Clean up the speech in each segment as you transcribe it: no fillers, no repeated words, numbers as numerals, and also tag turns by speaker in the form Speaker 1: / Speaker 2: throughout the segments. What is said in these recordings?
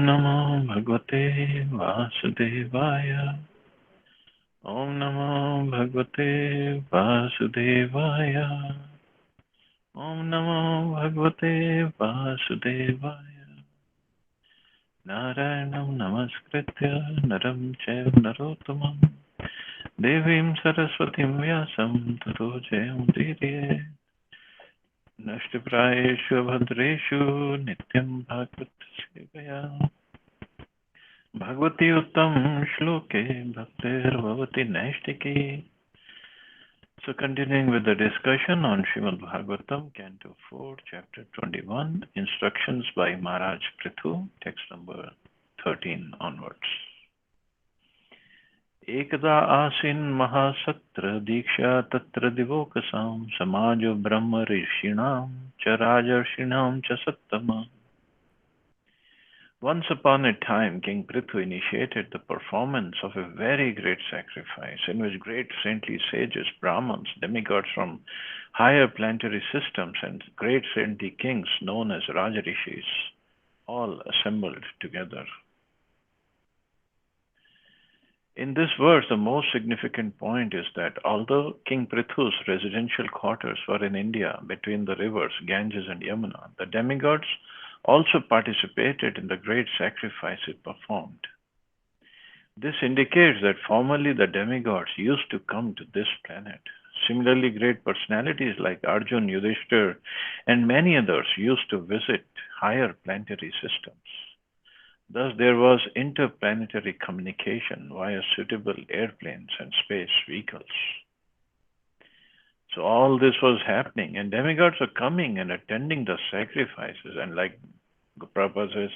Speaker 1: Namo Bhagavate Vasudevaya. Om Namo Bhagavate Vasudevaya. Om Namo Bhagavate Vasudevaya. Narayanam Namaskritya Naram Chaiva Narottamam Devim Saraswatim Vyasam Tato Jayam Diriye Nashtiprayeshu Bhadreshu Nityam Bhagavad Sevaya Bhagavati Uttam Shloke Bhaktir Bhavati Naistiki. So continuing with the discussion on Srimad Bhagavatam, Canto 4, Chapter 21, Instructions by Maharaj Prithu, text number 13 onwards. Ekada asin mahasatra diksha tatra divokasam samajo brahma rishinam cha rajarshinam cha sattama. Once upon a time, King Prithu initiated the performance of a very great sacrifice in which great saintly sages, Brahmins, demigods from higher planetary systems, and great saintly kings known as Rajarishis all assembled together. In this verse, the most significant point is that although King Prithu's residential quarters were in India between the rivers Ganges and Yamuna, the demigods also participated in the great sacrifice it performed. This indicates that formerly the demigods used to come to this planet. Similarly, great personalities like Arjun, Yudhishthir, and many others used to visit higher planetary systems. Thus, there was interplanetary communication via suitable airplanes and space vehicles. So all this was happening, and demigods are coming and attending the sacrifices. And like Prabhupada says,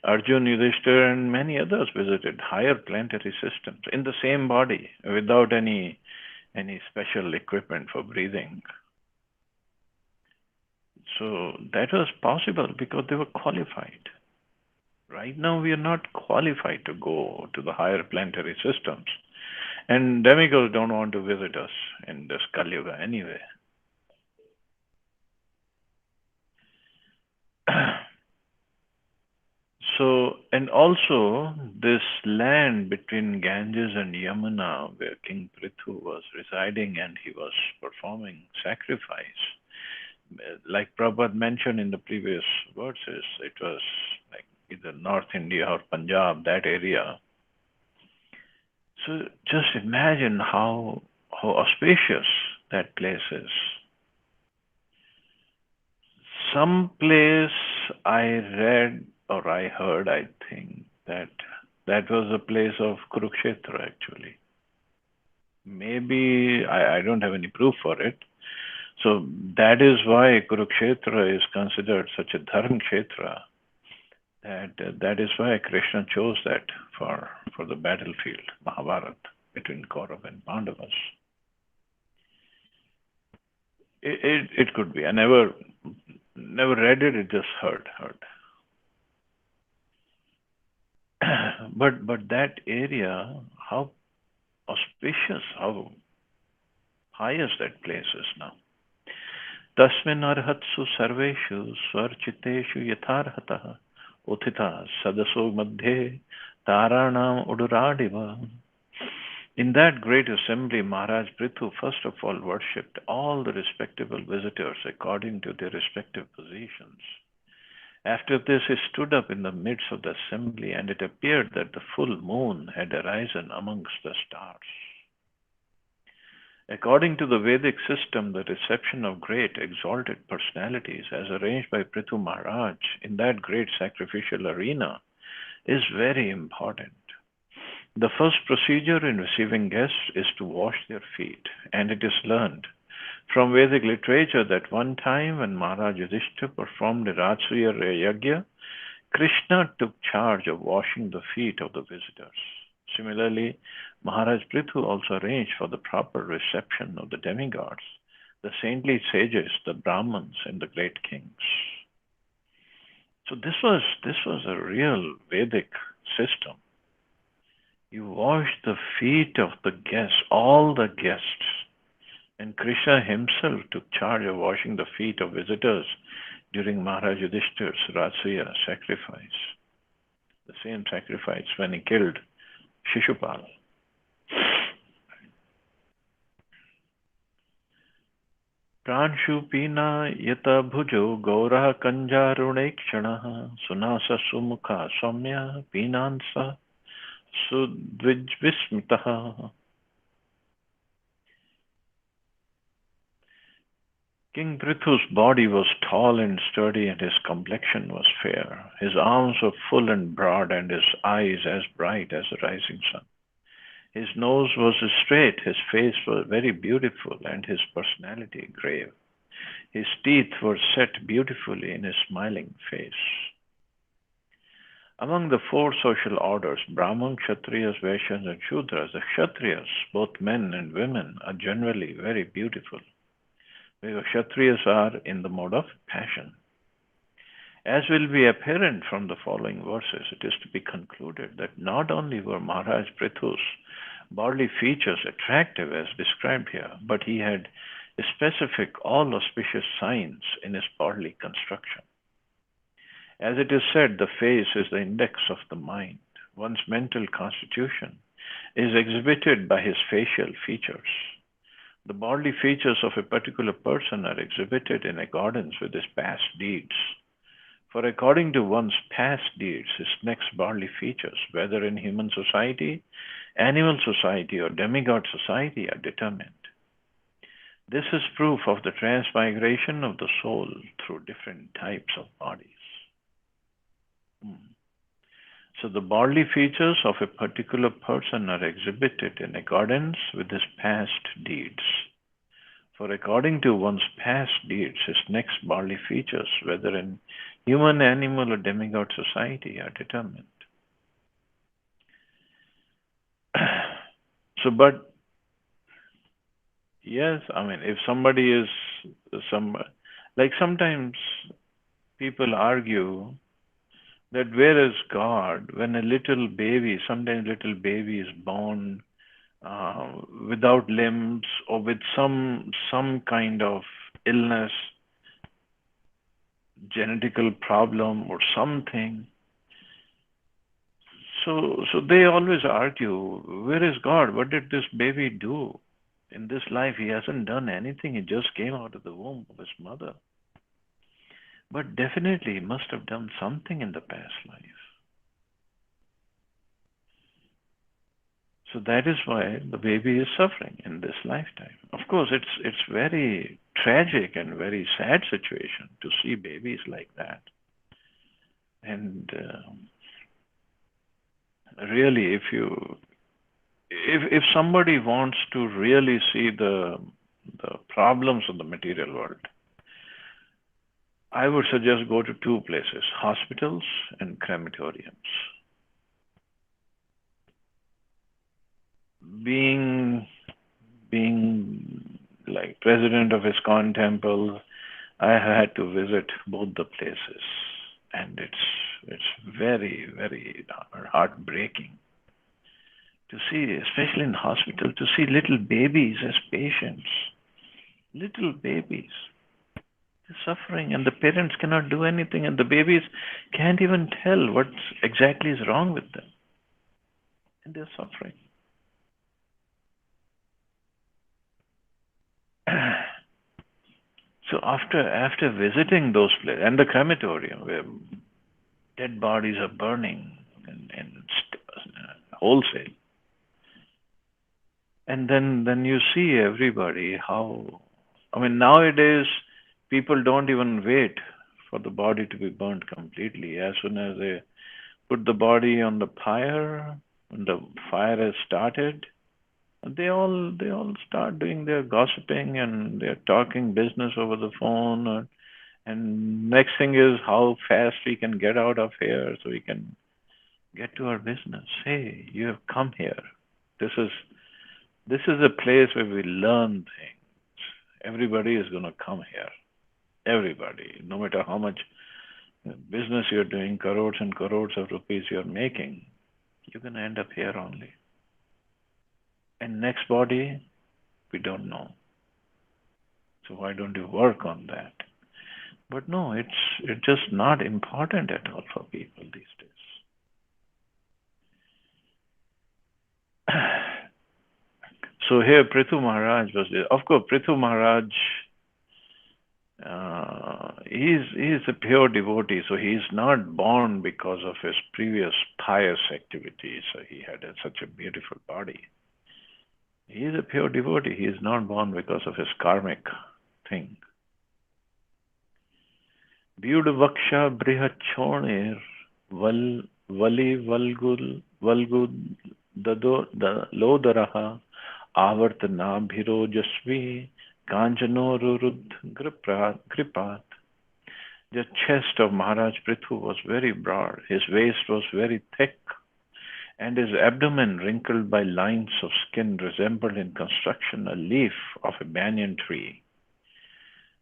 Speaker 1: Arjun, Yudhishthir, and many others visited higher planetary systems in the same body without any special equipment for breathing. So that was possible because they were qualified. Right now, we are not qualified to go to the higher planetary systems. And demigods don't want to visit us in this Kali Yuga anyway. So, and also this land between Ganges and Yamuna, where King Prithu was residing and he was performing sacrifice, like Prabhupada mentioned in the previous verses, it was like either North India or Punjab, that area. So just imagine how auspicious that place is. Some place I read or I heard, I think, that was a place of Kurukshetra actually. Maybe I don't have any proof for it. So that is why Kurukshetra is considered such a dharma kshetra. That is why Krishna chose that for the battlefield, Mahabharata, between Kaurava and Pandavas. It could be. I never read it. It just heard. But that area, how auspicious, how pious that place is now. Tasmin arhatsu sarveshu swarchiteshu yatharhatah uthita sadaso madhe taranam uduradiva. In that great assembly, Maharaj Prithu first of all worshipped all the respectable visitors according to their respective positions. After this, he stood up in the midst of the assembly, and it appeared that the full moon had arisen amongst the stars. According to the Vedic system, the reception of great exalted personalities, as arranged by Prithu Maharaj in that great sacrificial arena, is very important. The first procedure in receiving guests is to wash their feet, and it is learned from Vedic literature that one time when Maharaj Yudhishthira performed a Rajasuya Yajna, Krishna took charge of washing the feet of the visitors. Similarly, Maharaj Prithu also arranged for the proper reception of the demigods, the saintly sages, the Brahmins, and the great kings. So this was a real Vedic system. You wash the feet of the guests, all the guests. And Krishna himself took charge of washing the feet of visitors during Maharaj Yudhishthir's Rajasuya sacrifice. The same sacrifice when he killed Shishupal. Pranshupina yata bhujo gaurah kanjarunekshana sunasa sumukha somya pinansa sudvijvismitaha. King Prithu's body was tall and sturdy, and his complexion was fair. His arms were full and broad, and his eyes as bright as the rising sun. His nose was straight, his face was very beautiful, and his personality grave. His teeth were set beautifully in his smiling face. Among the four social orders, Brahmins, Kshatriyas, Vaishyas, and Shudras, the Kshatriyas, both men and women, are generally very beautiful. The Kshatriyas are in the mode of passion. As will be apparent from the following verses, it is to be concluded that not only were Maharaj Prithu's bodily features attractive as described here, but he had specific, all auspicious signs in his bodily construction. As it is said, the face is the index of the mind. One's mental constitution is exhibited by his facial features. The bodily features of a particular person are exhibited in accordance with his past deeds. For according to one's past deeds, his next bodily features, whether in human society, animal society, or demigod society, are determined. This is proof of the transmigration of the soul through different types of bodies. So the bodily features of a particular person are exhibited in accordance with his past deeds. For according to one's past deeds, his next bodily features, whether in human, animal, or demigod society, are determined. But yes, I mean, if somebody is like sometimes people argue that where is God when a little baby, sometimes little baby is born without limbs or with some kind of illness, genetical problem or something. So they always argue, where is God? What did this baby do in this life? He hasn't done anything. He just came out of the womb of his mother. But definitely he must have done something in the past life. So that is why the baby is suffering in this lifetime. Of course, it's very tragic and very sad situation to see babies like that. And really, if somebody wants to really see the problems of the material world, I would suggest go to two places, hospitals and crematoriums. Being like president of ISKCON temple, I had to visit both the places, and it's very, very heartbreaking to see, especially in hospital, to see little babies as patients. Little babies. They're suffering, and the parents cannot do anything, and the babies can't even tell what exactly is wrong with them. And they're suffering. So after visiting those places and the crematorium where dead bodies are burning in wholesale, and then you see everybody how, I mean, nowadays people don't even wait for the body to be burnt completely. As soon as they put the body on the fire, when the fire has started, they all start doing their gossiping and they're talking business over the phone. And next thing is how fast we can get out of here so we can get to our business. Hey, you have come here. This is a place where we learn things. Everybody is going to come here. Everybody, no matter how much business you're doing, crores and crores of rupees you're making, you're going to end up here only. And next body, we don't know. So why don't you work on that? But no, it's just not important at all for people these days. So here Prithu Maharaj was there. Of course, Prithu Maharaj, he is a pure devotee, so he is not born because of his previous pious activities. So he had such a beautiful body. He is a pure devotee. He is not born because of his karmic thing. Vyudvaksha Brihachonir Vali Valgud Lodaraha Avartana Bhirojasvi Kanjanorurud Gripat. The chest of Maharaj Prithu was very broad, his waist was very thick, and his abdomen, wrinkled by lines of skin, resembled in construction a leaf of a banyan tree.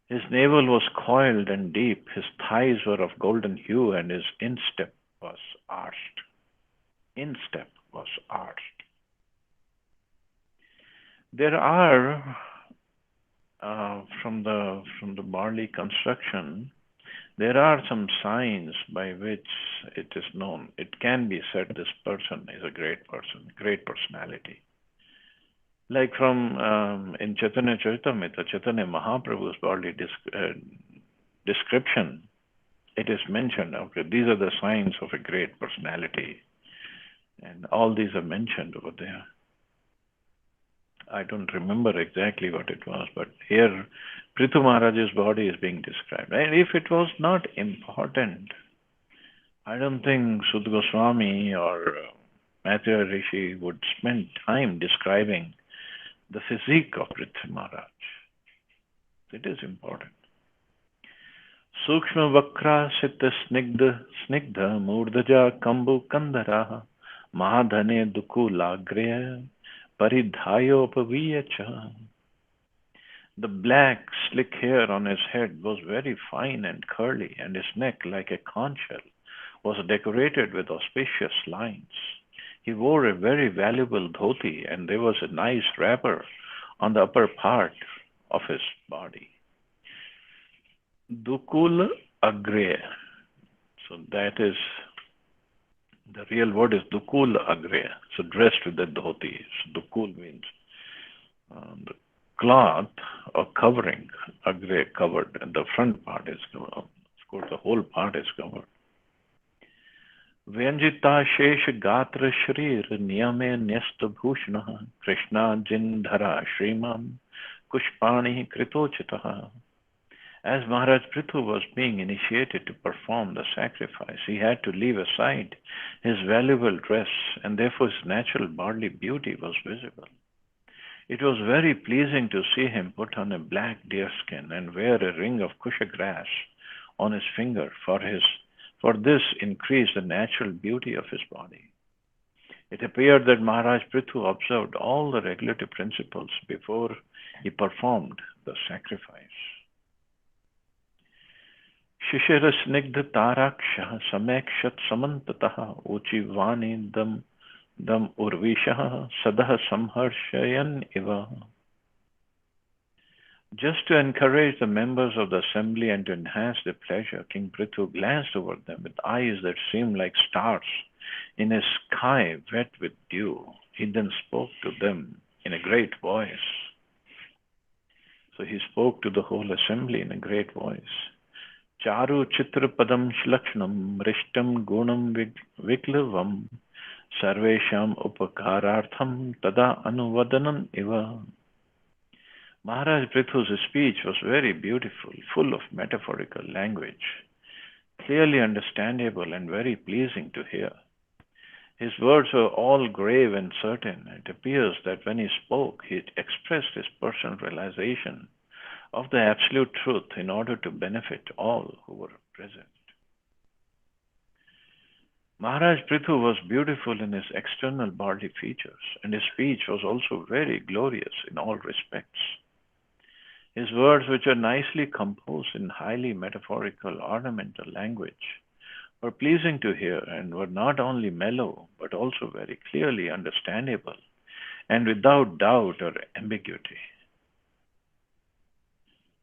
Speaker 1: His navel was coiled and deep, his thighs were of golden hue, and his instep was arched. Instep was arched. There are, from the Barley construction, there are some signs by which it is known. It can be said this person is a great person, great personality. Like from in Chaitanya Charitamrita, Chaitanya Mahaprabhu's bodily description, it is mentioned, okay, these are the signs of a great personality. And all these are mentioned over there. I don't remember exactly what it was, but here Prithu Maharaj's body is being described. And if it was not important, I don't think Sudha Goswami or Matthew Rishi would spend time describing the physique of Prithu Maharaj. It is important. Sukshma Vakra Sita Snigdha Murdaja Kambu Kandhara Mahadhane Duku Lagreya Paridhayopaviyacha. The black, slick hair on his head was very fine and curly, and his neck, like a conch shell, was decorated with auspicious lines. He wore a very valuable dhoti, and there was a nice wrapper on the upper part of his body. Dukul Agre. So that is, the real word is Dukul Agre. So dressed with the dhoti. So Dukul means the cloth or covering. Agre, covered, and the front part is covered. Of course, the whole part is covered. Vyanjita Shesh Gatra Shrir Niyame Nyasta Bhushna Krishna Jindhara Shriman Kushpani Kritochitaha. As Maharaj Prithu was being initiated to perform the sacrifice, he had to leave aside his valuable dress, and therefore his natural bodily beauty was visible. It was very pleasing to see him put on a black deerskin and wear a ring of kusha grass on his finger, for this increased the natural beauty of his body. It appeared that Maharaj Prithu observed all the regulative principles before he performed the sacrifice. Shishira snigdha taraksha samekshat samantataha uchivani dam urvishaha sadaha samharshayan iva. Just to encourage the members of the assembly and to enhance their pleasure, King Prithu glanced over them with eyes that seemed like stars in a sky wet with dew. He then spoke to them in a great voice. So he spoke to the whole assembly in a great voice. Charu chitra padam shlakshnam rishtam gunam viklavam sarvesham upakarartham tada anuvadanam iva. Maharaj Prithu's speech was very beautiful, full of metaphorical language, clearly understandable and very pleasing to hear. His words were all grave and certain. It appears that when he spoke, he expressed his personal realization of the absolute truth in order to benefit all who were present. Maharaj Prithu was beautiful in his external bodily features, and his speech was also very glorious in all respects. His words, which are nicely composed in highly metaphorical, ornamental language, were pleasing to hear and were not only mellow, but also very clearly understandable and without doubt or ambiguity.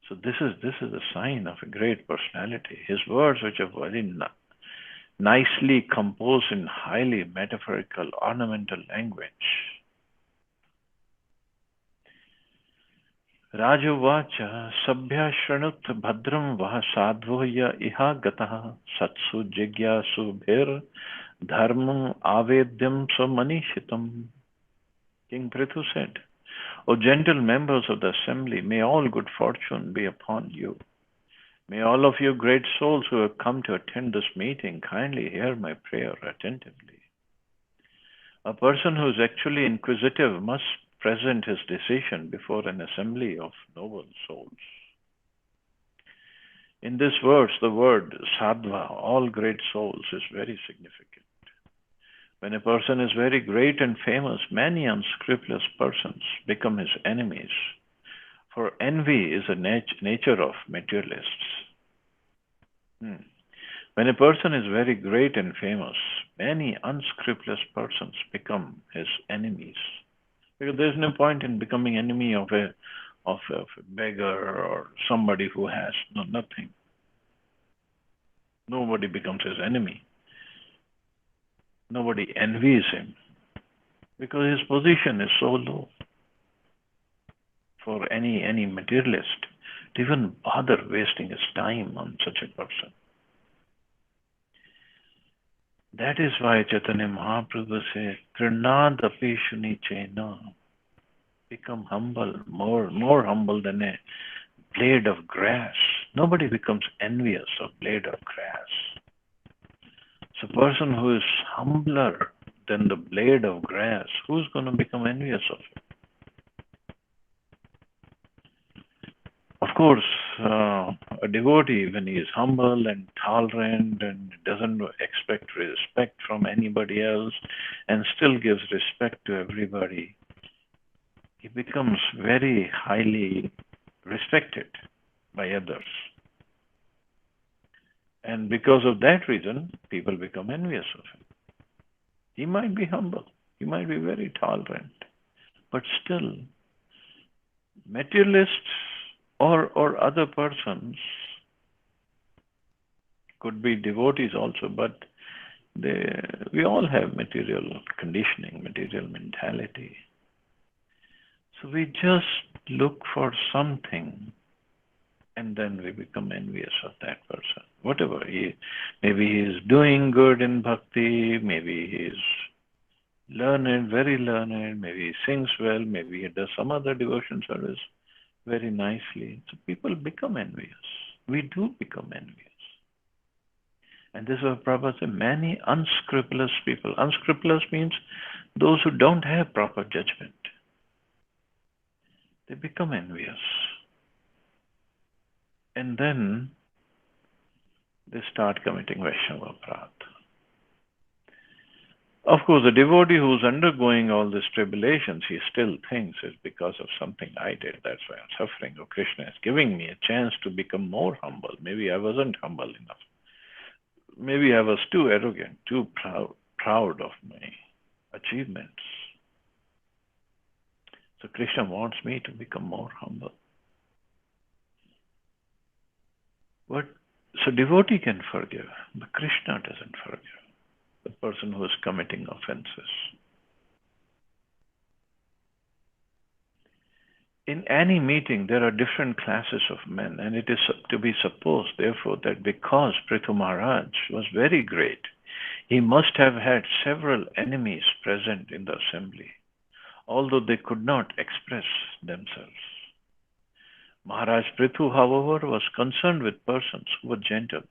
Speaker 1: So this is a sign of a great personality. His words, which are very nicely composed in highly metaphorical, ornamental language. Rajuvacha sabhya shranut bhadram vah sadhvoya iha gatah satsu jigyasu bhir dharmam avedyam samanishitam. King Prithu said, O gentle members of the assembly, may all good fortune be upon you. May all of you great souls who have come to attend this meeting kindly hear my prayer attentively. A person who is actually inquisitive must present his decision before an assembly of noble souls. In this verse, the word sadhva, all great souls, is very significant. When a person is very great and famous, many unscrupulous persons become his enemies, for envy is a nature of materialists. When a person is very great and famous, many unscrupulous persons become his enemies. Because there's no point in becoming enemy of a beggar or somebody who has nothing. Nobody becomes his enemy. Nobody envies him because his position is so low. For any materialist to even bother wasting his time on such a person. That is why Chaitanya Mahaprabhu said, Trinadapi Shunichena. Become humble, more humble than a blade of grass. Nobody becomes envious of blade of grass. So a person who is humbler than the blade of grass, who's going to become envious of it? Of course, a devotee, when he is humble and tolerant and doesn't expect respect from anybody else and still gives respect to everybody, he becomes very highly respected by others. And because of that reason, people become envious of him. He might be humble, he might be very tolerant, but still, materialists or other persons, could be devotees also, but we all have material conditioning, material mentality. So we just look for something and then we become envious of that person. Whatever maybe he is doing good in bhakti, maybe he is learned, very learned, maybe he sings well, maybe he does some other devotion service very nicely. So people become envious. We do become envious. And this is what Prabhupada said, many unscrupulous people. Unscrupulous means those who don't have proper judgment. They become envious. And then they start committing Vaishnava Aparadha. Of course, the devotee who's undergoing all these tribulations, he still thinks it's because of something I did. That's why I'm suffering. Oh, Krishna is giving me a chance to become more humble. Maybe I wasn't humble enough. Maybe I was too arrogant, too proud of my achievements. So Krishna wants me to become more humble. So devotee can forgive, but Krishna doesn't forgive the person who is committing offenses. In any meeting, there are different classes of men, and it is to be supposed, therefore, that because Prithu Maharaj was very great, he must have had several enemies present in the assembly, although they could not express themselves. Maharaj Prithu, however, was concerned with persons who were gentle,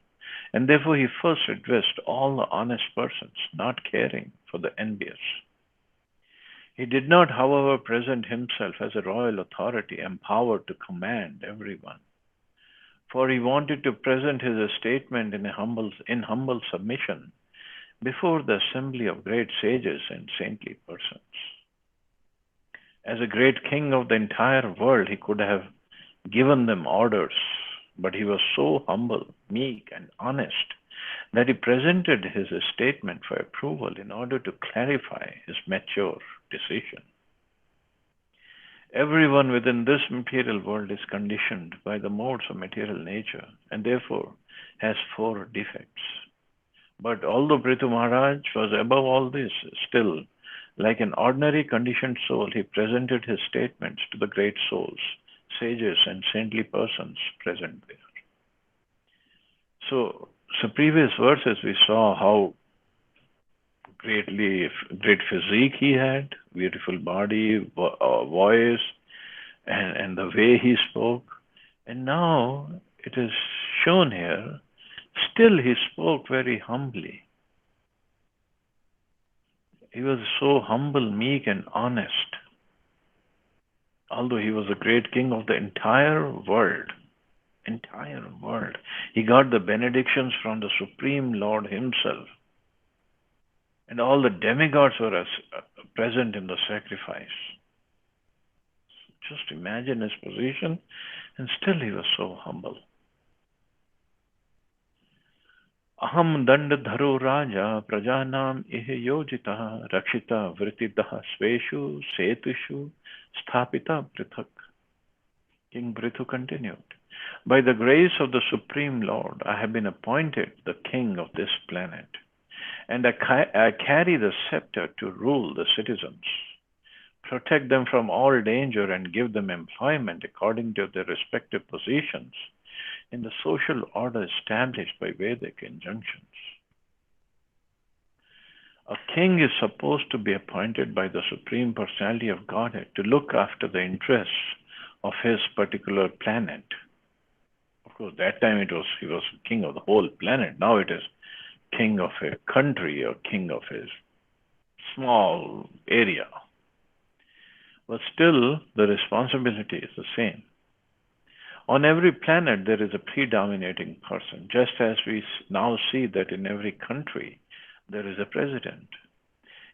Speaker 1: and therefore he first addressed all the honest persons, not caring for the envious. He did not, however, present himself as a royal authority empowered to command everyone, for he wanted to present his statement in humble submission before the assembly of great sages and saintly persons. As a great king of the entire world, he could have given them orders, but he was so humble, meek, and honest that he presented his statement for approval in order to clarify his mature decision. Everyone within this material world is conditioned by the modes of material nature and therefore has 4 defects. But although Prithu Maharaj was above all this, still, like an ordinary conditioned soul, he presented his statements to the great souls, sages and saintly persons present there. So previous verses we saw how great physique he had, beautiful body, voice, and the way he spoke. And now it is shown here, still he spoke very humbly. He was so humble, meek, and honest. Although he was the great king of the entire world, he got the benedictions from the Supreme Lord himself. And all the demigods were present in the sacrifice. Just imagine his position, and still he was so humble. Aham dandadharo raja prajanam ihe yojita rakshita vritidah sveshu setushu sthapita prithak. King Prithu continued, by the grace of the Supreme Lord, I have been appointed the king of this planet, and I carry the scepter to rule the citizens, protect them from all danger, and give them employment according to their respective positions in the social order established by Vedic injunctions. A king is supposed to be appointed by the Supreme Personality of Godhead to look after the interests of his particular planet. Of course, that time he was king of the whole planet. Now it is king of a country or king of a small area. But still, the responsibility is the same. On every planet, there is a predominating person, just as we now see that in every country, there is a president.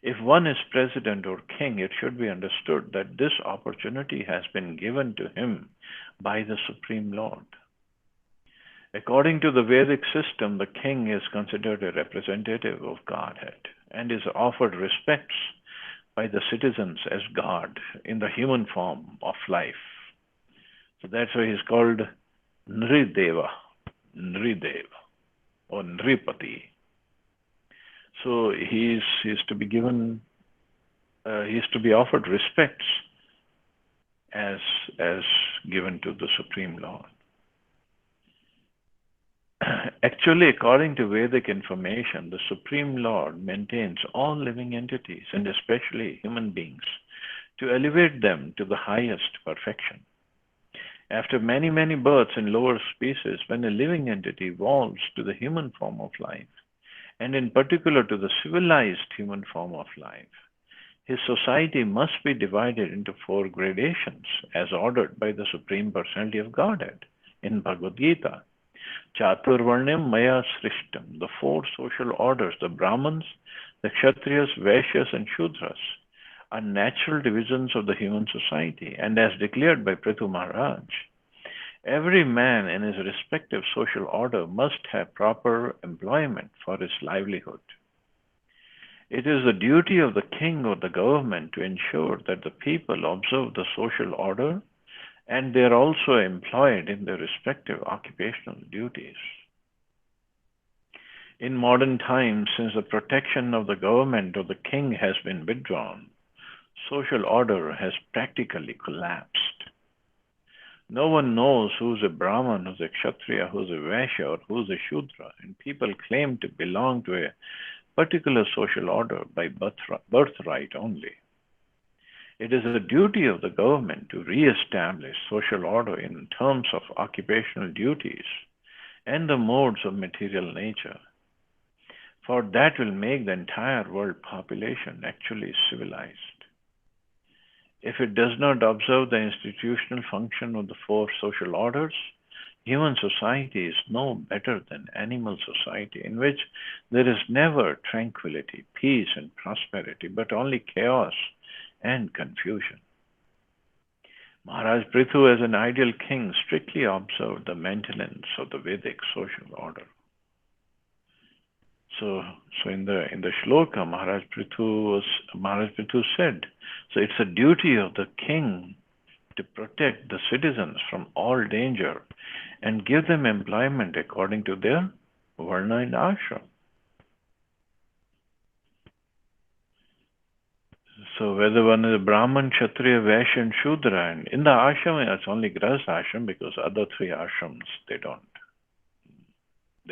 Speaker 1: If one is president or king, it should be understood that this opportunity has been given to him by the Supreme Lord. According to the Vedic system, the king is considered a representative of Godhead and is offered respects by the citizens as God in the human form of life. So that's why he's called Nrideva, or Nripati. So he is to be given, he is to be offered respects as given to the Supreme Lord. Actually, according to Vedic information, the Supreme Lord maintains all living entities, and especially human beings, to elevate them to the highest perfection. After many, many births in lower species, when a living entity evolves to the human form of life, and in particular to the civilized human form of life, his society must be divided into 4 gradations as ordered by the Supreme Personality of Godhead in Bhagavad Gita. Chaturvarnyam Maya Srishtam, the 4 social orders, the Brahmins, the Kshatriyas, Vaishyas, and Shudras, are natural divisions of the human society, and as declared by Prithu Maharaj, every man in his respective social order must have proper employment for his livelihood. It is the duty of the king or the government to ensure that the people observe the social order and they are also employed in their respective occupational duties. In modern times, since the protection of the government or the king has been withdrawn, social order has practically collapsed. No one knows who's a Brahman, who's a Kshatriya, who's a Vaishya, or who's a Shudra, and people claim to belong to a particular social order by birthright only. It is the duty of the government to re-establish social order in terms of occupational duties and the modes of material nature, for that will make the entire world population actually civilized. If it does not observe the institutional function of the 4 social orders, human society is no better than animal society, in which there is never tranquility, peace, and prosperity, but only chaos and confusion. Maharaj Prithu, as an ideal king, strictly observed the maintenance of the Vedic social order. So in the shloka, Maharaj Prithu said, so it's a duty of the king to protect the citizens from all danger and give them employment according to their varna and ashram. So whether one is a Brahman, Kshatriya, Vaishya, and Shudra, and in the ashram it's only Grahastha ashram because other three ashrams they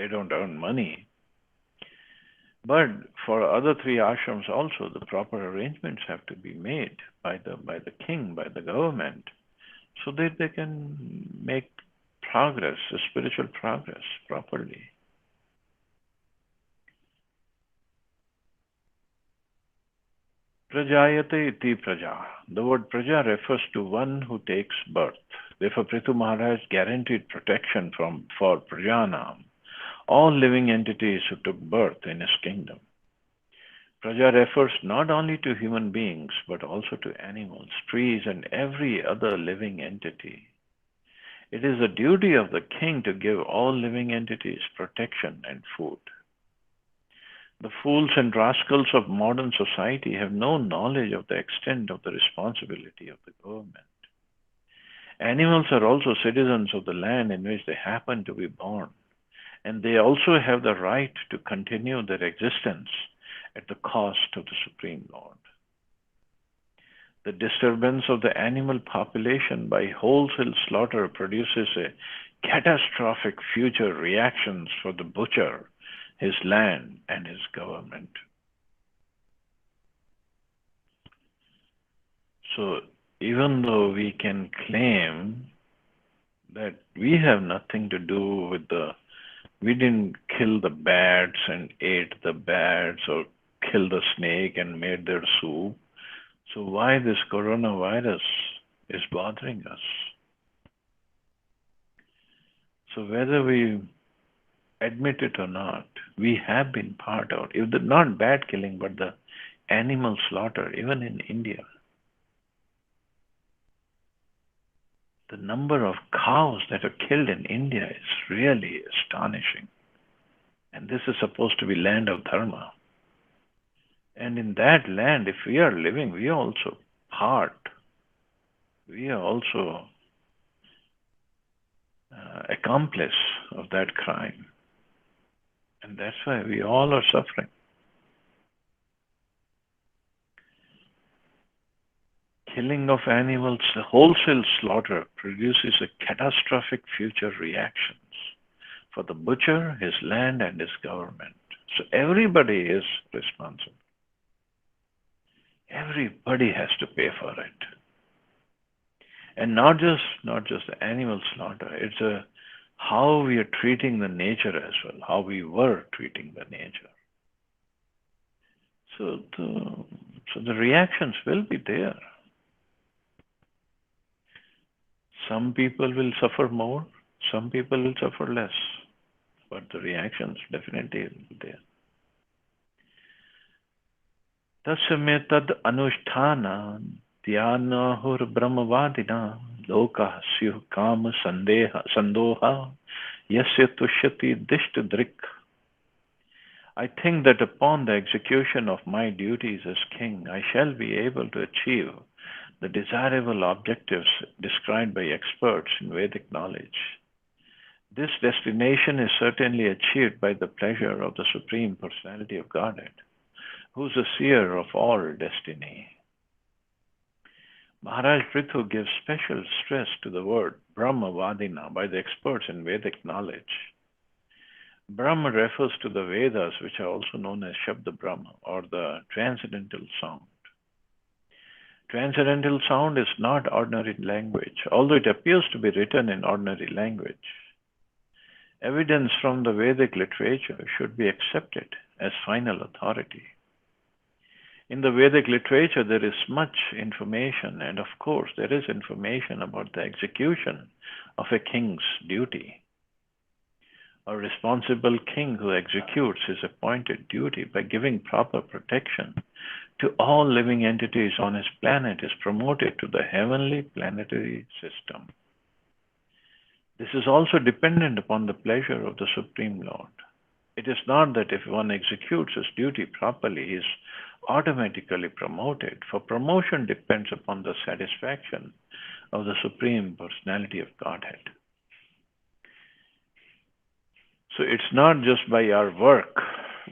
Speaker 1: don't earn money. But for other three ashrams also, the proper arrangements have to be made by the king, by the government, so that they can make progress, spiritual progress properly. Prajayate iti praja. The word praja refers to one who takes birth. Therefore, Prithu Maharaj guaranteed protection for Prajanam, all living entities who took birth in his kingdom. Praja refers not only to human beings, but also to animals, trees, and every other living entity. It is the duty of the king to give all living entities protection and food. The fools and rascals of modern society have no knowledge of the extent of the responsibility of the government. Animals are also citizens of the land in which they happen to be born, and they also have the right to continue their existence at the cost of the Supreme Lord. The disturbance of the animal population by wholesale slaughter produces a catastrophic future reactions for the butcher, his land, and his government. So even though we can claim that we have nothing to do with we didn't kill the bats and ate the bats or kill the snake and made their soup, so why this coronavirus is bothering us? So whether we admit it or not, we have been part of it. Not bat killing, but the animal slaughter, even in India. The number of cows that are killed in India is really astonishing. And this is supposed to be land of dharma. And in that land, if we are living, we are also part. We are also accomplice of that crime. And that's why we all are suffering. Killing of animals, the wholesale slaughter produces a catastrophic future reactions for the butcher, his land, and his government. So everybody is responsible. Everybody has to pay for it. And not just the animal slaughter, it's how we are treating the nature as well, how we were treating the nature. So the reactions will be there. Some people will suffer more, some people will suffer less, but the reactions definitely will be there. Tasya tad anusthana dhyanahur brahmavadina lokah syuh kama sandoha yasya tushyati dishtadrik. I think that upon the execution of my duties as king, I shall be able to achieve the desirable objectives described by experts in Vedic knowledge. This destination is certainly achieved by the pleasure of the Supreme Personality of Godhead, who is the seer of all destiny. Maharaj Prithu gives special stress to the word Brahmavadina by the experts in Vedic knowledge. Brahma refers to the Vedas, which are also known as Shabda Brahma, or the transcendental sound. Transcendental sound is not ordinary language, although it appears to be written in ordinary language. Evidence from the Vedic literature should be accepted as final authority. In the Vedic literature, there is much information, and of course, there is information about the execution of a king's duty. A responsible king who executes his appointed duty by giving proper protection to all living entities on his planet is promoted to the heavenly planetary system. This is also dependent upon the pleasure of the Supreme Lord. It is not that if one executes his duty properly, he is automatically promoted, for promotion depends upon the satisfaction of the Supreme Personality of Godhead. So it's not just by our work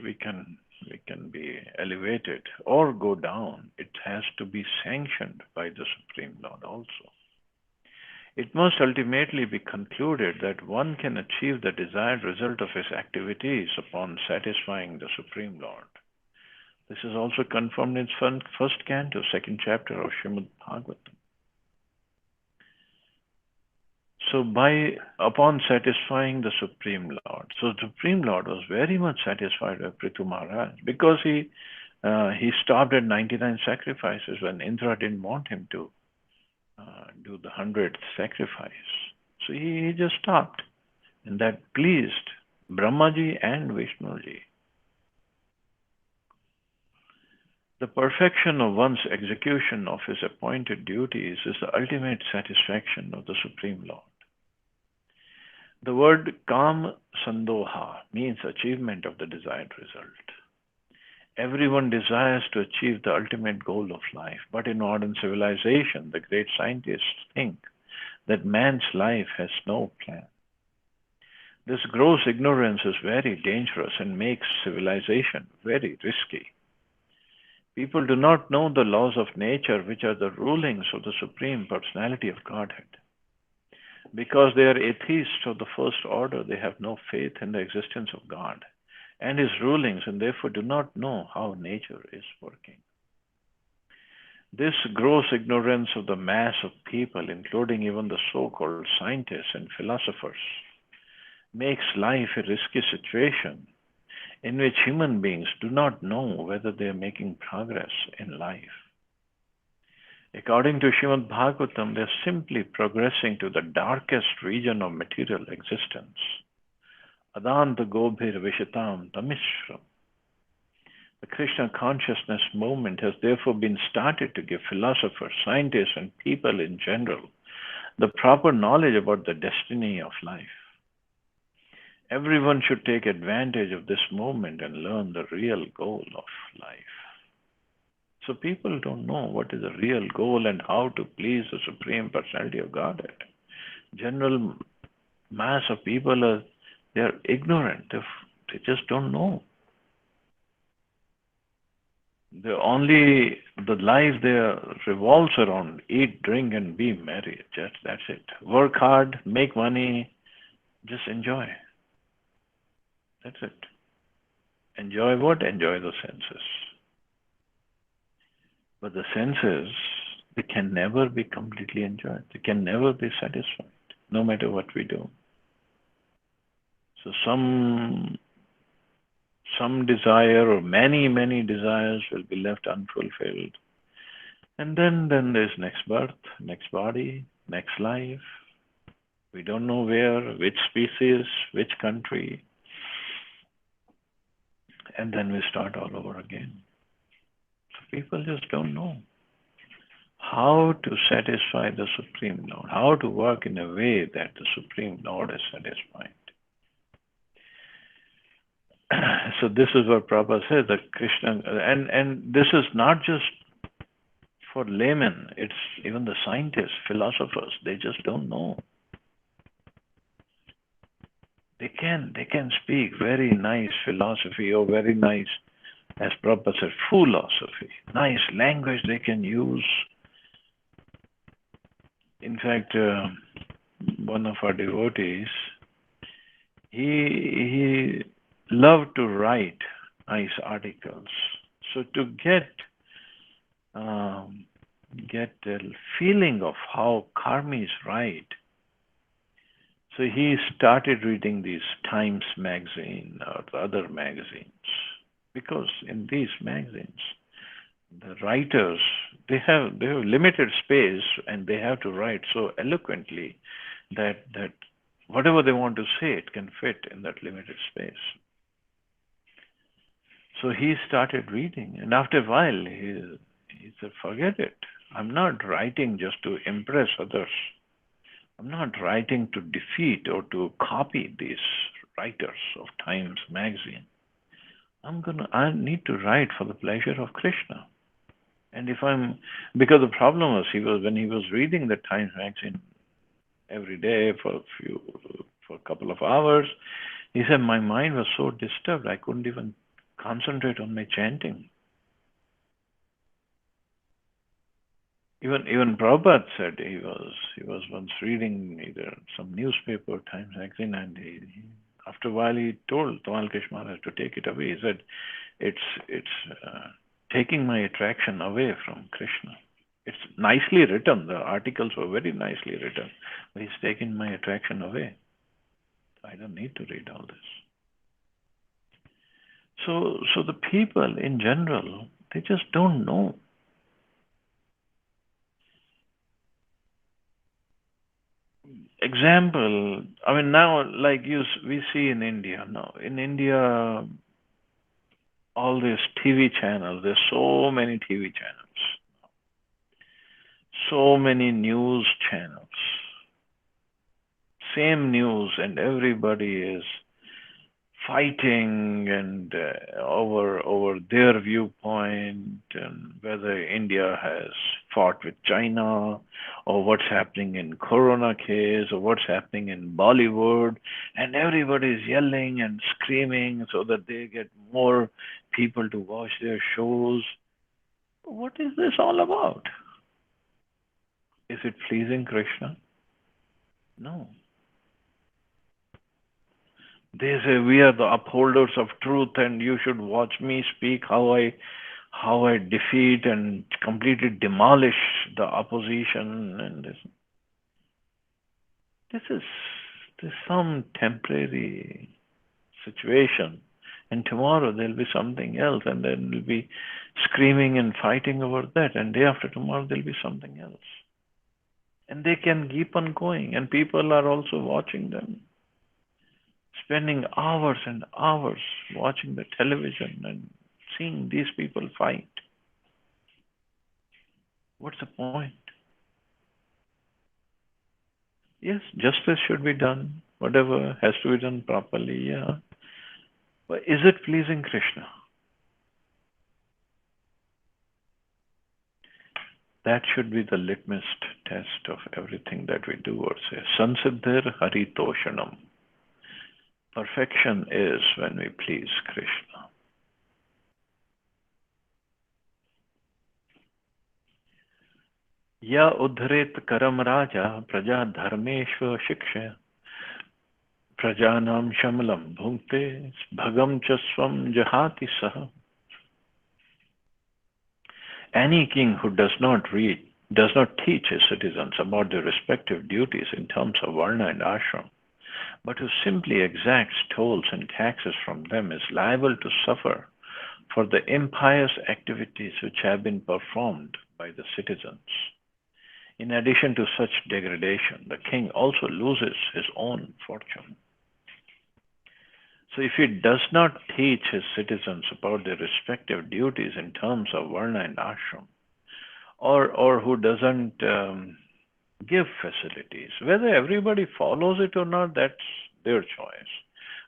Speaker 1: we can we can be elevated or go down, it has to be sanctioned by the Supreme Lord also. It must ultimately be concluded that one can achieve the desired result of his activities upon satisfying the Supreme Lord. This is also confirmed in first canto, second chapter of Srimad Bhagavatam. So upon satisfying the Supreme Lord, so the Supreme Lord was very much satisfied with Prithu Maharaj because he stopped at 99 sacrifices when Indra didn't want him to do the 100th sacrifice. So he just stopped, and that pleased Brahmaji and Vishnuji. The perfection of one's execution of his appointed duties is the ultimate satisfaction of the Supreme Lord. The word Kam Sandoha means achievement of the desired result. Everyone desires to achieve the ultimate goal of life, but in modern civilization, the great scientists think that man's life has no plan. This gross ignorance is very dangerous and makes civilization very risky. People do not know the laws of nature, which are the rulings of the Supreme Personality of Godhead. Because they are atheists of the first order, they have no faith in the existence of God and his rulings, and therefore do not know how nature is working. This gross ignorance of the mass of people, including even the so-called scientists and philosophers, makes life a risky situation in which human beings do not know whether they are making progress in life. According to Srimad Bhagavatam, they are simply progressing to the darkest region of material existence. Adanta Gobhir Vishatam Tamishram. The Krishna consciousness movement has therefore been started to give philosophers, scientists, and people in general the proper knowledge about the destiny of life. Everyone should take advantage of this movement and learn the real goal of life. So people don't know what is the real goal and how to please the Supreme Personality of Godhead. General mass of people they are ignorant. They just don't know. The life there revolves around eat, drink, and be merry. That's it. Work hard, make money, just enjoy. That's it. Enjoy what? Enjoy the senses. But the senses, they can never be completely enjoyed. They can never be satisfied, no matter what we do. So some desire or many desires will be left unfulfilled. And then there's next birth, next body, next life. We don't know where, which species, which country. And then we start all over again. So people just don't know how to satisfy the Supreme Lord, how to work in a way that the Supreme Lord is satisfied. So this is what Prabhupada says, that Krishna, and this is not just for laymen, it's even the scientists, philosophers, they just don't know. They can speak very nice philosophy or very nice, as Prabhupada said, philosophy, nice language they can use. In fact, one of our devotees, he loved to write nice articles. So to get a feeling of how karmis write, so he started reading these Times magazine or the other magazines, because in these magazines, the writers, they have limited space and they have to write so eloquently that whatever they want to say, it can fit in that limited space. So he started reading, and after a while, he said, forget it. I'm not writing just to impress others. I'm not writing to defeat or to copy these writers of Times magazine. I need to write for the pleasure of Krishna. And because the problem was, when he was reading the Times magazine every day for a couple of hours, he said, my mind was so disturbed, I couldn't even concentrate on my chanting. Even Prabhupada said he was once reading either some newspaper or Times magazine, and after a while he told Tamal Krish Maharaj to take it away. He said, "It's taking my attraction away from Krishna." It's nicely written. The articles were very nicely written, but he's taken my attraction away. I don't need to read all this. So the people in general, they just don't know. Example, I mean, now, like we see in India now. In India, all these TV channels, there's so many TV channels, so many news channels, same news, and everybody is fighting and over their viewpoint, and whether India has fought with China, or what's happening in Corona case, or what's happening in Bollywood, and everybody is yelling and screaming so that they get more people to watch their shows. What is this all about? Is it pleasing Krishna? No. They say we are the upholders of truth, and you should watch me speak how I defeat and completely demolish the opposition. And this is some temporary situation, and tomorrow there'll be something else, and then we'll be screaming and fighting over that, and day after tomorrow there'll be something else, and they can keep on going, and people are also watching them, spending hours and hours watching the television and seeing these people fight. What's the point? Yes, justice should be done. Whatever has to be done properly, yeah. But is it pleasing Krishna? That should be the litmus test of everything that we do or say. Sansiddhir haritoshanam. Perfection is when we please Krishna. Ya udhret karam raja praja dharmeshva shiksha prajanam shamalam bhukte bhagam cha swam jahati saha. Any king who does not teach his citizens about their respective duties in terms of varna and ashram, but who simply exacts tolls and taxes from them is liable to suffer for the impious activities which have been performed by the citizens. In addition to such degradation, the king also loses his own fortune. So if he does not teach his citizens about their respective duties in terms of varna and ashram, or who doesn't give facilities, whether everybody follows it or not, that's their choice.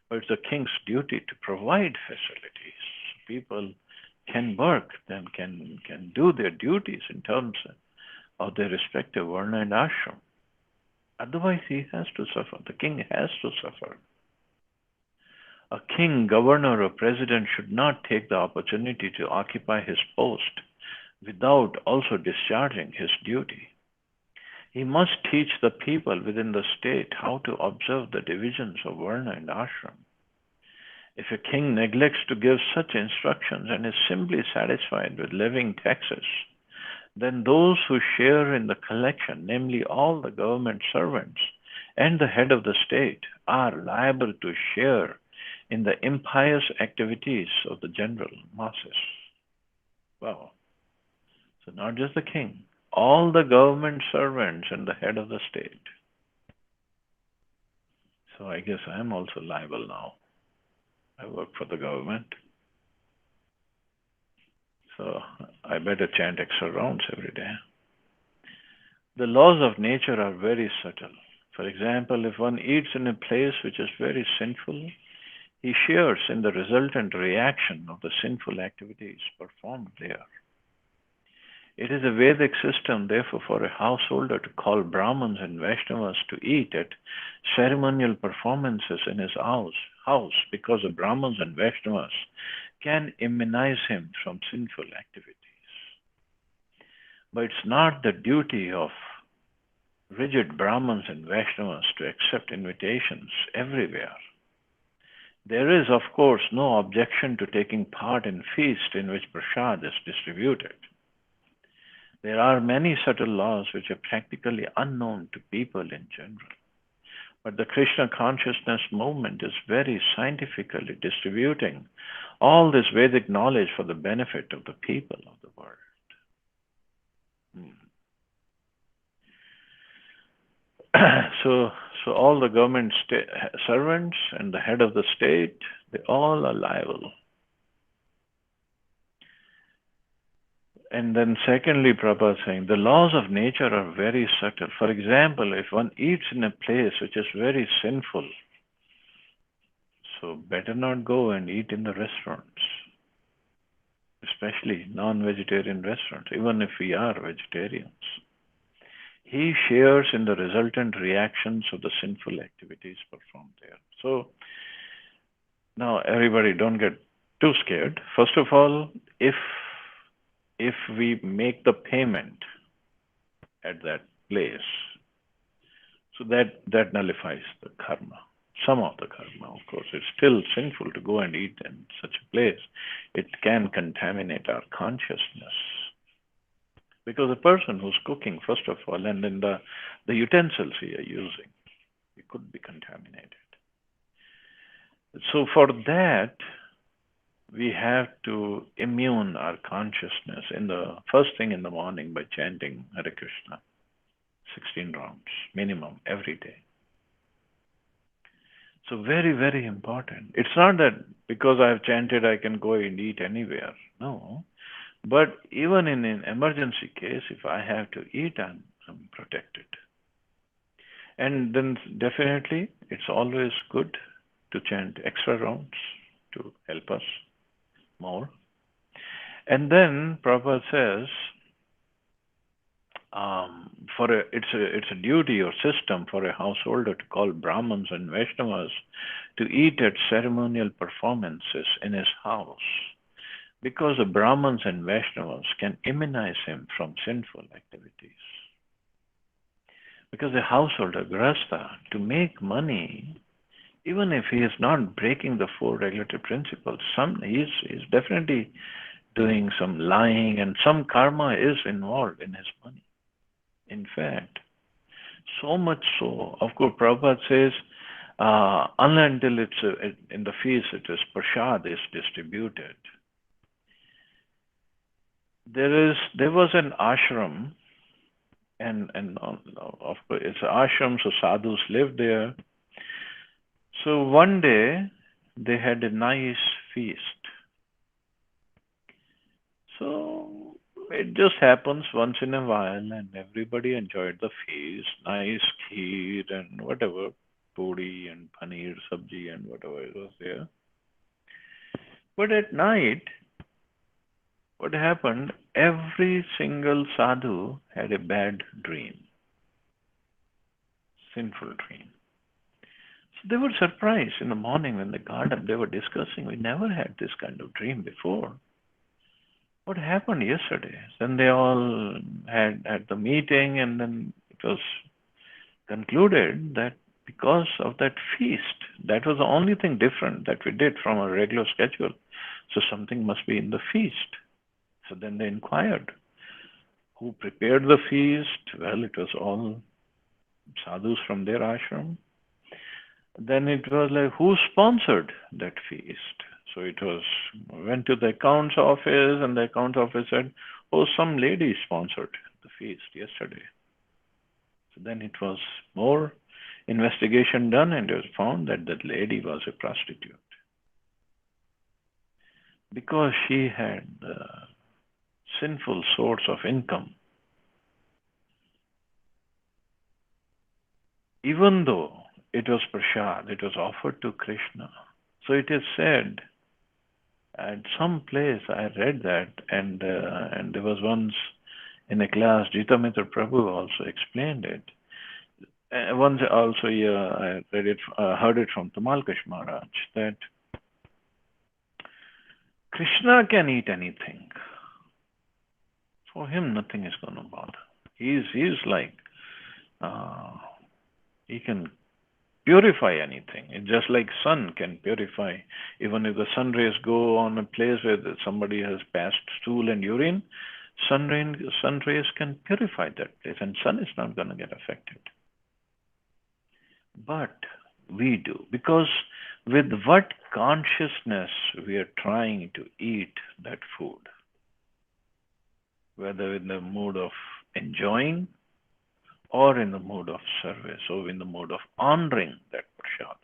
Speaker 1: But it's the king's duty to provide facilities. People can work, then can do their duties in terms of their respective varna and ashram. Otherwise, he has to suffer. The king has to suffer. A king, governor, or president should not take the opportunity to occupy his post without also discharging his duty. He must teach the people within the state how to observe the divisions of varna and ashram. If a king neglects to give such instructions and is simply satisfied with levying taxes, then those who share in the collection, namely all the government servants and the head of the state, are liable to share in the impious activities of the general masses. Wow. So not just the king, all the government servants and the head of the state. So I guess I'm also liable now. I work for the government. So I better chant extra rounds every day. The laws of nature are very subtle. For example, if one eats in a place which is very sinful, he shares in the resultant reaction of the sinful activities performed there. It is a Vedic system, therefore, for a householder to call Brahmins and Vaishnavas to eat at ceremonial performances in his house because the Brahmins and Vaishnavas can immunize him from sinful activities. But it's not the duty of rigid Brahmins and Vaishnavas to accept invitations everywhere. There is, of course, no objection to taking part in feast in which prasad is distributed. There are many subtle laws which are practically unknown to people in general. But the Krishna consciousness movement is very scientifically distributing all this Vedic knowledge for the benefit of the people of the world. So all the government servants and the head of the state, they all are liable. And then secondly, Prabhupada is saying, the laws of nature are very subtle. For example, if one eats in a place which is very sinful, so better not go and eat in the restaurants, especially non-vegetarian restaurants, even if we are vegetarians. He shares in the resultant reactions of the sinful activities performed there. So now everybody don't get too scared. First of all, if we make the payment at that place, so that nullifies the karma. Some of the karma, of course. It's still sinful to go and eat in such a place. It can contaminate our consciousness. Because the person who's cooking, first of all, and then the utensils he is using, it could be contaminated. So for that, we have to immune our consciousness in the first thing in the morning by chanting Hare Krishna, 16 rounds minimum every day. So very, very important. It's not that because I've chanted I can go and eat anywhere. No. But even in an emergency case, if I have to eat, I'm protected. And then definitely it's always good to chant extra rounds to help us more. And then Prabhupada says, it's a duty or system for a householder to call Brahmins and Vaishnavas to eat at ceremonial performances in his house, because the Brahmins and Vaishnavas can immunize him from sinful activities. Because a householder, grahastha, to make money, even if he is not breaking the four regulatory principles, he is definitely doing some lying, and some karma is involved in his money. In fact, so much so, of course, Prabhupada says, until it's in the feast, it is prasad is distributed. There was an ashram, and of course it's an ashram, so sadhus lived there. So one day they had a nice feast. So it just happens once in a while, and everybody enjoyed the feast. Nice kheer and whatever, puri and paneer sabji and whatever it was there. But at night, what happened? Every single sadhu had a bad dream, sinful dream. So they were surprised in the morning when they got up. They were discussing, we never had this kind of dream before. What happened yesterday? Then they all had the meeting, and then it was concluded that because of that feast, that was the only thing different that we did from our regular schedule. So something must be in the feast. So then they inquired, who prepared the feast? Well, it was all sadhus from their ashram. Then it was like, who sponsored that feast? So it was, went to the accounts office, and the accounts office said, oh, some lady sponsored the feast yesterday. So then it was more investigation done, and it was found that that lady was a prostitute. Because she had sinful source of income. Even though it was prasad, it was offered to Krishna. So it is said, at some place I read that, and there was once in a class, Jitamitra Prabhu also explained it. Once also I read it, heard it from Tamalkash Maharaj, that Krishna can eat anything. For him, nothing is going to bother. He's like, uh, he can purify anything. It's just like sun can purify. Even if the sun rays go on a place where somebody has passed stool and urine, sun rays can purify that place, and sun is not going to get affected. But we do, because with what consciousness we are trying to eat that food, whether in the mood of enjoying or in the mood of service or in the mood of honoring that prasad.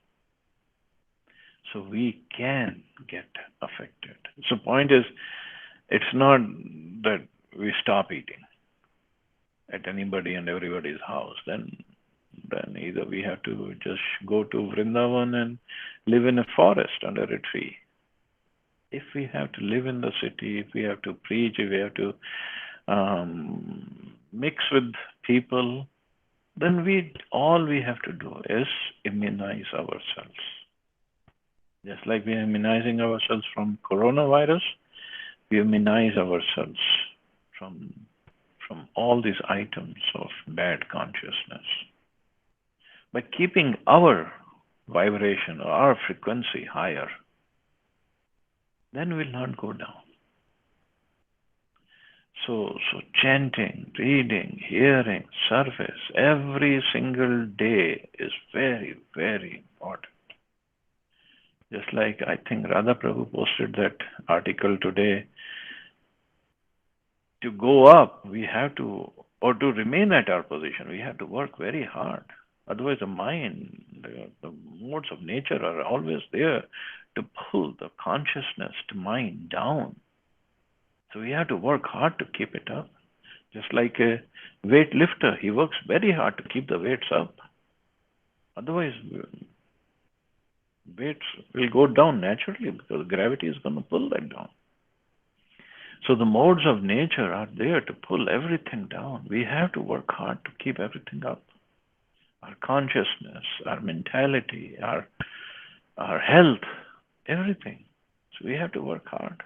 Speaker 1: So we can get affected. So point is, it's not that we stop eating at anybody and everybody's house. Then either we have to just go to Vrindavan and live in a forest under a tree. If we have to live in the city, if we have to preach, if we have to mix with people, then all we have to do is immunize ourselves. Just like we are immunizing ourselves from coronavirus, we immunize ourselves from all these items of bad consciousness. By keeping our vibration or our frequency higher, then we'll not go down. So chanting, reading, hearing, service, every single day is very, very important. Just like I think Radha Prabhu posted that article today, to go up, we have to, or to remain at our position, we have to work very hard. Otherwise, the mind, the modes of nature are always there to pull the consciousness, to mind down. So we have to work hard to keep it up. Just like a weightlifter, he works very hard to keep the weights up. Otherwise, weights will go down naturally because gravity is going to pull that down. So the modes of nature are there to pull everything down. We have to work hard to keep everything up. Our consciousness, our mentality, our health, everything. So we have to work hard.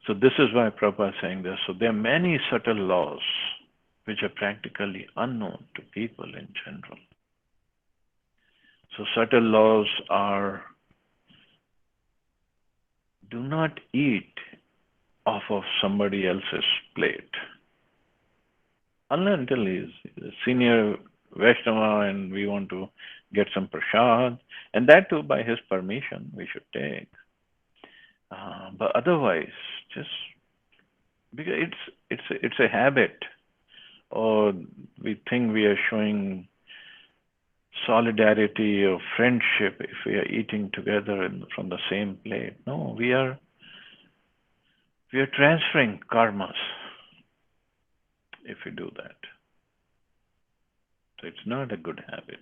Speaker 1: So this is why Prabhupada is saying this. So there are many subtle laws which are practically unknown to people in general. So subtle laws are: do not eat off of somebody else's plate. Unless until he's a senior Vaishnava and we want to get some prasad, and that too by his permission we should take. But otherwise, just because it's a habit, or we think we are showing solidarity or friendship if we are eating together from the same plate. No, we are transferring karmas if we do that. So it's not a good habit.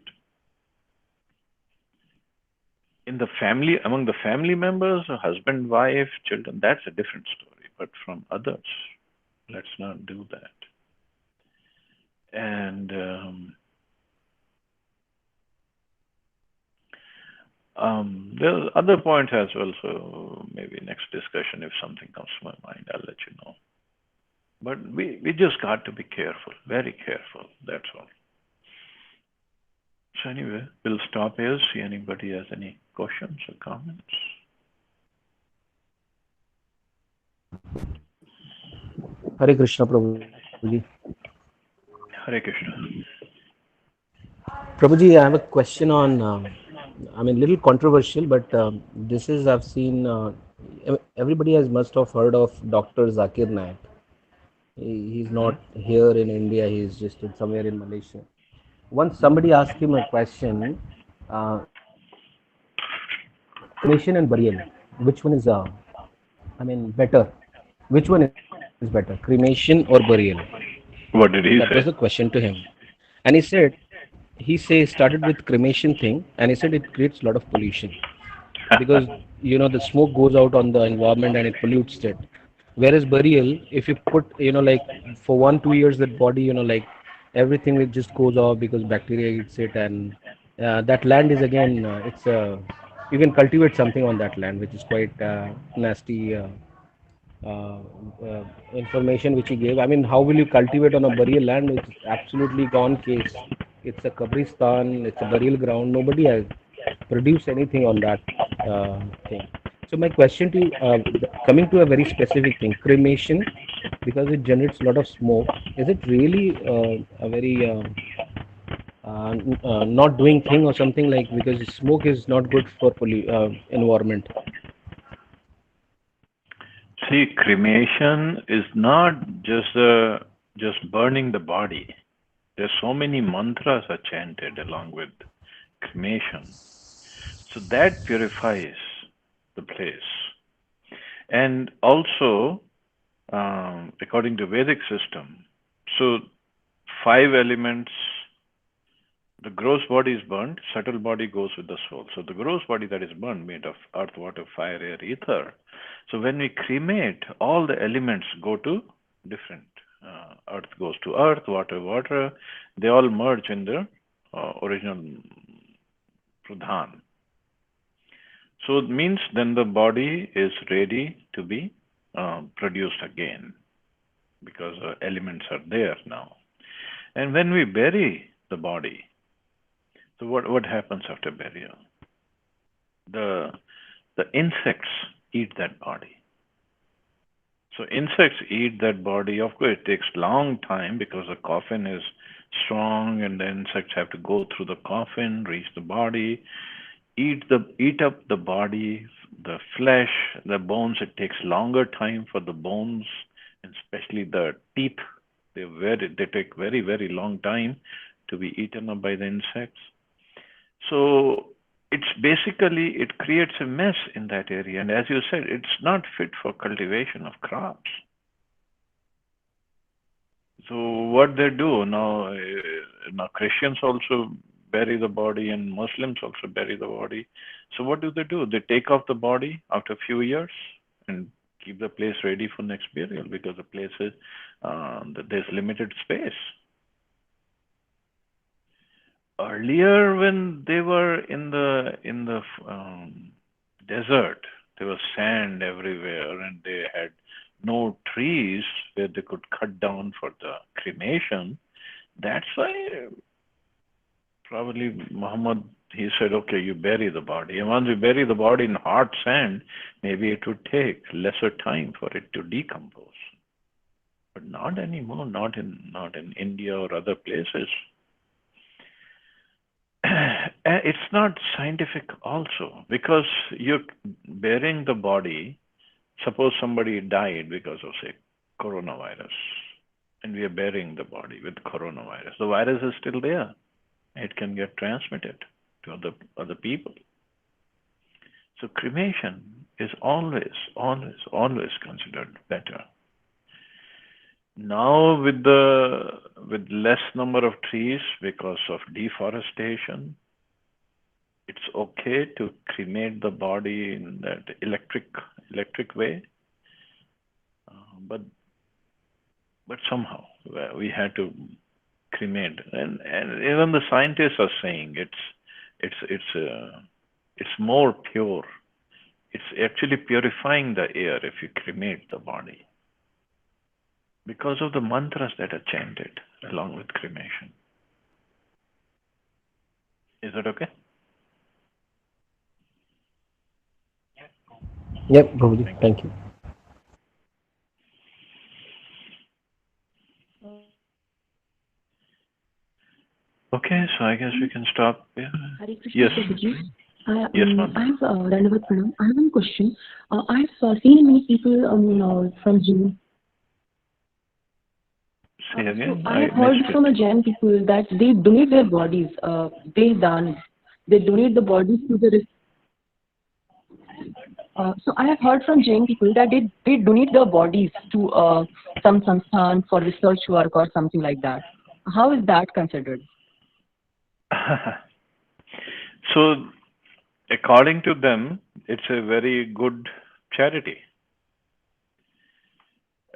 Speaker 1: In the family, among the family members, husband, wife, children, that's a different story. But from others, let's not do that. And there are other points as well, so maybe next discussion, if something comes to my mind, I'll let you know. But we just got to be careful, very careful, that's all. So anyway, we'll stop here, see anybody has any questions or comments.
Speaker 2: Hare Krishna, Prabhuji.
Speaker 1: Hare Krishna.
Speaker 2: Prabhuji, I have a question on, little controversial, but this is, I've seen, everybody must have heard of Dr. Zakir Naik. He's not here in India, he's just somewhere in Malaysia. Once somebody asked him a question, cremation and burial, which one is, better? Which one is better, cremation or burial?
Speaker 1: What did he
Speaker 2: That
Speaker 1: say?
Speaker 2: was the question to him. And started with cremation thing, and he said it creates a lot of pollution because the smoke goes out on the environment and it pollutes it. Whereas burial, if you put like for 1-2 years that body like everything just goes off because bacteria eats it, and that land is again it's a you can cultivate something on that land, which is quite nasty uh, uh, information which he gave. I mean, how will you cultivate on a burial land? It's absolutely gone case. It's a Kabristan, it's a burial ground. Nobody has produced anything on that thing. So my question to you, coming to a very specific thing, cremation, because it generates a lot of smoke. Is it really a very not doing thing or something, like, because smoke is not good for environment?
Speaker 1: See, cremation is not just burning the body. There's so many mantras are chanted along with cremation. So that purifies the place. And also, according to Vedic system, so five elements, the gross body is burnt, subtle body goes with the soul. So the gross body that is burnt, made of earth, water, fire, air, ether. So when we cremate, all the elements go to different. Earth goes to earth, water, water. They all merge in the original pradhan. So it means then the body is ready to be produced again because elements are there now. And when we bury the body, so what happens after burial? The insects eat that body. So insects eat that body. Of course, it takes long time because the coffin is strong, and the insects have to go through the coffin, reach the body, eat up the body, the flesh, the bones. It takes longer time for the bones, and especially the teeth. They take very long time to be eaten up by the insects. So it's basically, it creates a mess in that area. And as you said, it's not fit for cultivation of crops. So what they do now Christians also bury the body and Muslims also bury the body. So what do? They take off the body after a few years and keep the place ready for next burial because the place is, there's limited space. Earlier, when they were in the desert, there was sand everywhere, and they had no trees where they could cut down for the cremation. That's why probably Muhammad, he said, okay, you bury the body. And once you bury the body in hard sand, maybe it would take lesser time for it to decompose. But not anymore, not in India or other places. It's not scientific also because you're burying the body. Suppose somebody died because of, say, coronavirus, and we are burying the body with coronavirus. The virus is still there. It can get transmitted to other people. So cremation is always considered better. Now with less number of trees because of deforestation, it's okay to cremate the body in that electric way, but somehow we had to cremate, and even the scientists are saying it's more pure. It's actually purifying the air if you cremate the body because of the mantras that are chanted along with cremation. Is that okay?
Speaker 2: Yep, Prabhuji. Thank you.
Speaker 1: Okay, so I guess we can stop. Yeah.
Speaker 3: Hare Krishna,
Speaker 1: Yes.
Speaker 3: Prabhuji.
Speaker 1: Yes,
Speaker 3: I
Speaker 1: ma'am.
Speaker 3: have Dandavat Pranam. I have one question. I've seen many people from Jain.
Speaker 1: Say again.
Speaker 3: So I
Speaker 1: I
Speaker 3: have heard
Speaker 1: missed
Speaker 3: from
Speaker 1: it.
Speaker 3: a Jain people that they donate their bodies. They donate the bodies to the. So I have heard from Jain people that they donate their bodies to some sansthan for research work or something like that. How is that considered?
Speaker 1: So, according to them, it's a very good charity.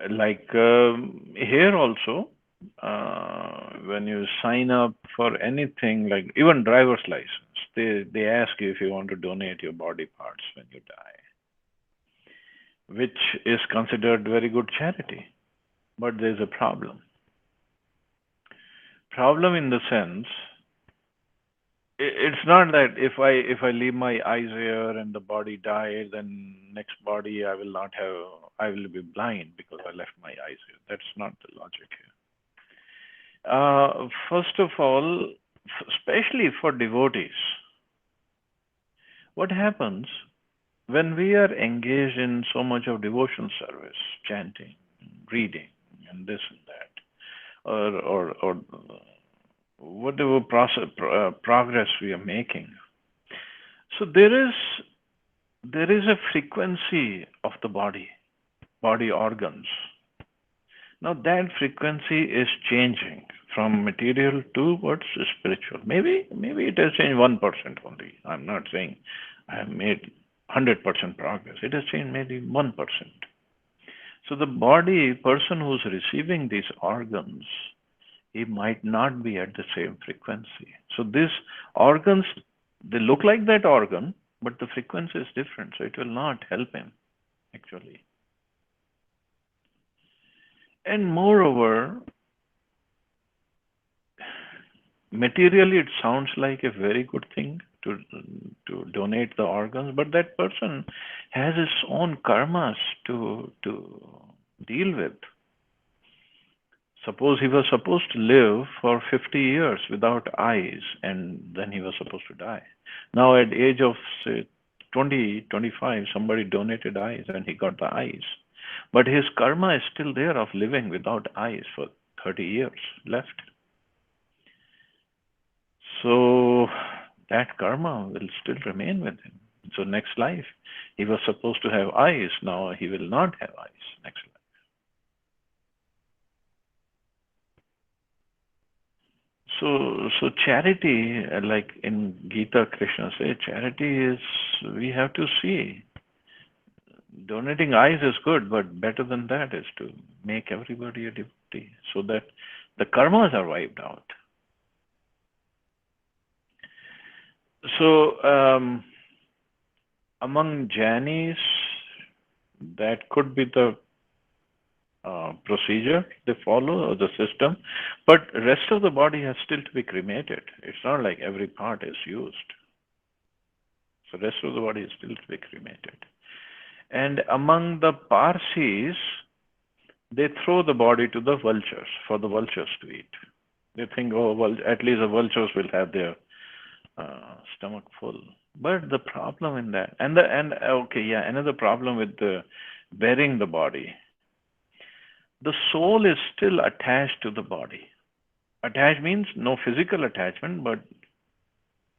Speaker 1: Like here also, when you sign up for anything, like even driver's license, they ask you if you want to donate your body parts when you die, which is considered very good charity. But there's a problem. Problem in the sense, it's not that if I leave my eyes here and the body dies, then next body I will be blind because I left my eyes here. That's not the logic here. First of all, especially for devotees, what happens when we are engaged in so much of devotion service, chanting, reading, and this and that, or whatever progress we are making. So there is a frequency of the body organs. Now that frequency is changing from material towards spiritual. Maybe it has changed 1% only. I'm not saying I have made 100% progress. It has changed maybe 1%. So the person who's receiving these organs, he might not be at the same frequency. So these organs, they look like that organ, but the frequency is different. So it will not help him, actually. And moreover, materially it sounds like a very good thing to donate the organs, but that person has his own karmas to deal with. Suppose he was supposed to live for 50 years without eyes, and then he was supposed to die. Now at the age of, say, 20, 25, somebody donated eyes and he got the eyes. But his karma is still there of living without eyes for 30 years left. So that karma will still remain with him. So next life, he was supposed to have eyes. Now he will not have eyes next life. So charity, like in Gita, Krishna says, charity is, we have to see. Donating eyes is good, but better than that is to make everybody a devotee so that the karmas are wiped out. So among Jainis, that could be the procedure they follow, or the system, but rest of the body has still to be cremated. It's not like every part is used. So rest of the body is still to be cremated. And among the Parsis, they throw the body to the vultures, for the vultures to eat. They think, oh, well, at least the vultures will have their stomach full. But the problem in that, another problem with burying the body, the soul is still attached to the body. Attached means no physical attachment, but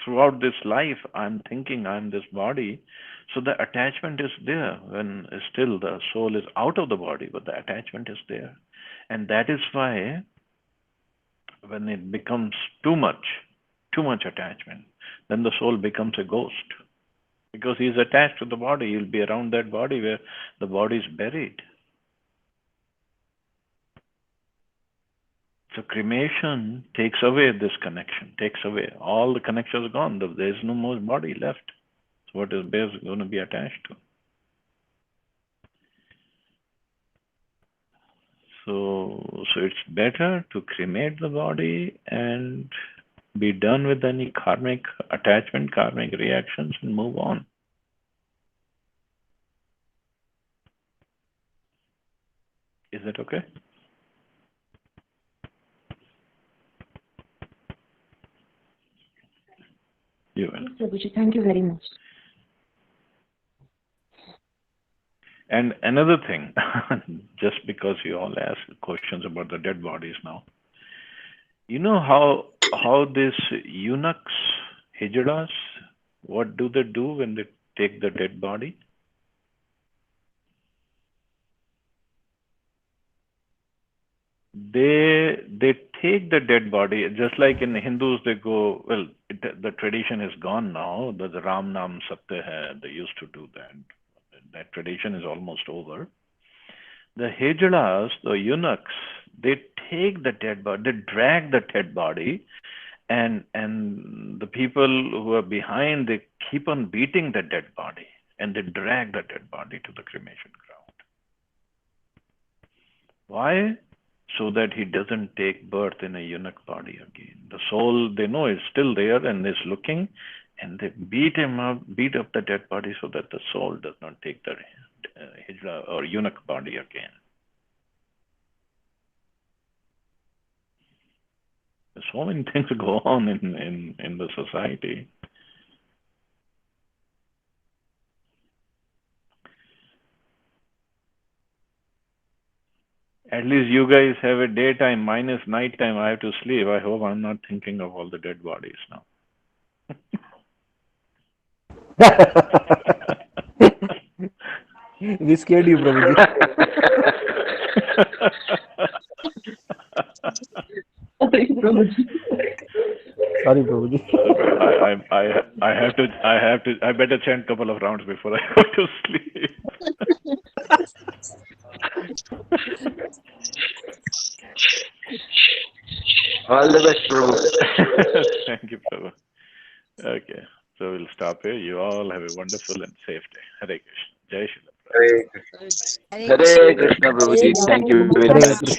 Speaker 1: throughout this life, I'm thinking I'm this body. So the attachment is there when still the soul is out of the body, but the attachment is there. And that is why when it becomes too much attachment, then the soul becomes a ghost. Because he's attached to the body, he'll be around that body where the body is buried. So cremation takes away this connection, takes away. All the connections are gone. There's no more body left. So what is bear going to be attached to? So it's better to cremate the body and be done with any karmic attachment, karmic reactions, and move on. Is that okay?
Speaker 3: Yes, Prabhuji, thank you very much.
Speaker 1: And another thing, just because you all ask questions about the dead bodies now, you know how these eunuchs, hijiras, what do they do when they take the dead body? They take the dead body, just like in Hindus they go, well, the tradition is gone now, the Ram Nam Satya hai, they used to do that. That tradition is almost over. The hijiras, the eunuchs, they take the dead body, they drag the dead body, and the people who are behind, they keep on beating the dead body, and they drag the dead body to the cremation ground. Why? So that he doesn't take birth in a eunuch body again. The soul, they know, is still there and is looking, and they beat him up, beat up the dead body so that the soul does not take the hijra or eunuch body again. So many things go on in the society. At least you guys have a daytime, mine is nighttime. I have to sleep. I hope I'm not thinking of all the dead bodies now.
Speaker 2: We scared you, Prabhuji.
Speaker 3: Sorry, Prabhuji.
Speaker 2: Sorry, Prabhuji.
Speaker 1: I better chant a couple of rounds before I go to sleep.
Speaker 4: All the best, Prabhu.
Speaker 1: Thank you, Prabhu. Okay, so we'll stop here. You all have a wonderful and safe day. Hare Krishna. Jai Shri Prabhu.
Speaker 4: Hare Krishna, Prabhuji. Thank you very
Speaker 2: Hare
Speaker 4: much.
Speaker 2: Krishna.